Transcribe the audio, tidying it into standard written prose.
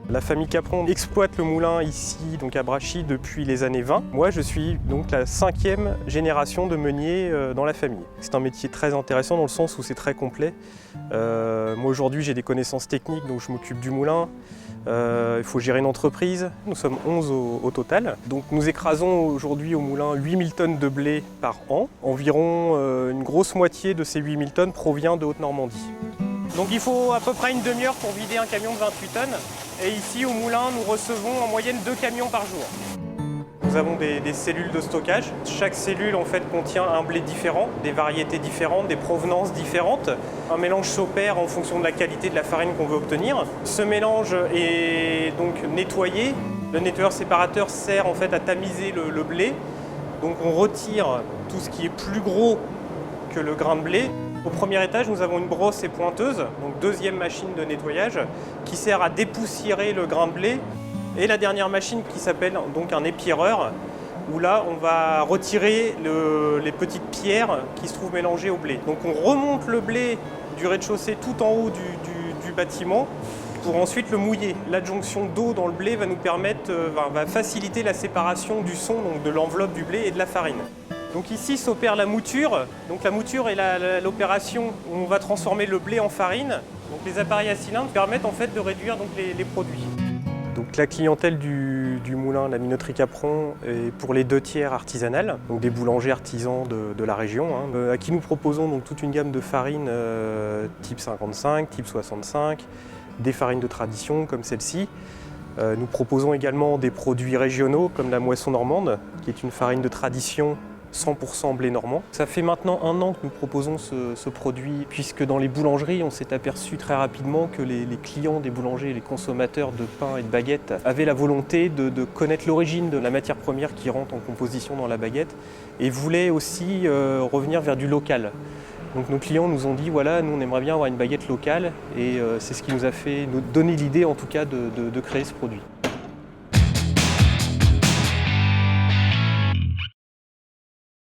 La famille Capron exploite le moulin ici, donc à Brachy, depuis les années 20. Moi, je suis donc la 5e génération de meunier dans la famille. C'est un métier très intéressant dans le sens où c'est très complet. Moi, aujourd'hui, j'ai des connaissances techniques, donc je m'occupe du moulin. Il faut gérer une entreprise. Nous sommes 11 au total. Donc nous écrasons aujourd'hui au moulin 8000 tonnes de blé par an. Environ une grosse moitié de ces 8000 tonnes provient de Haute-Normandie. Donc il faut à peu près une demi-heure pour vider un camion de 28 tonnes. Et ici au moulin, nous recevons en moyenne 2 camions par jour. Nous avons des cellules de stockage. Chaque cellule en fait contient un blé différent, des variétés différentes, des provenances différentes. Un mélange s'opère en fonction de la qualité de la farine qu'on veut obtenir. Ce mélange est donc nettoyé. Le nettoyeur séparateur sert en fait à tamiser le blé. Donc on retire tout ce qui est plus gros que le grain de blé. Au premier étage, nous avons une brosse et pointeuse, donc deuxième machine de nettoyage, qui sert à dépoussiérer le grain de blé. Et la dernière machine qui s'appelle donc un épierreur, où là on va retirer les petites pierres qui se trouvent mélangées au blé. Donc on remonte le blé du rez-de-chaussée tout en haut du bâtiment pour ensuite le mouiller. L'adjonction d'eau dans le blé va nous permettre, va faciliter la séparation du son, donc de l'enveloppe du blé et de la farine. Donc ici s'opère la mouture. Donc la mouture est l'opération où on va transformer le blé en farine. Donc les appareils à cylindres permettent en fait de réduire donc, les produits. Donc la clientèle du moulin, la minoterie Capron, est pour les 2/3 artisanale, donc des boulangers artisans de la région, à qui nous proposons donc toute une gamme de farines type 55, type 65, des farines de tradition comme celle-ci. Nous proposons également des produits régionaux comme la moisson normande, qui est une farine de tradition 100% blé normand. Ça fait maintenant 1 an que nous proposons ce produit, puisque dans les boulangeries, on s'est aperçu très rapidement que les clients des boulangers, les consommateurs de pain et de baguettes avaient la volonté de connaître l'origine de la matière première qui rentre en composition dans la baguette et voulaient aussi revenir vers du local. Donc nos clients nous ont dit, voilà, nous on aimerait bien avoir une baguette locale et c'est ce qui nous a fait nous donner l'idée en tout cas de créer ce produit.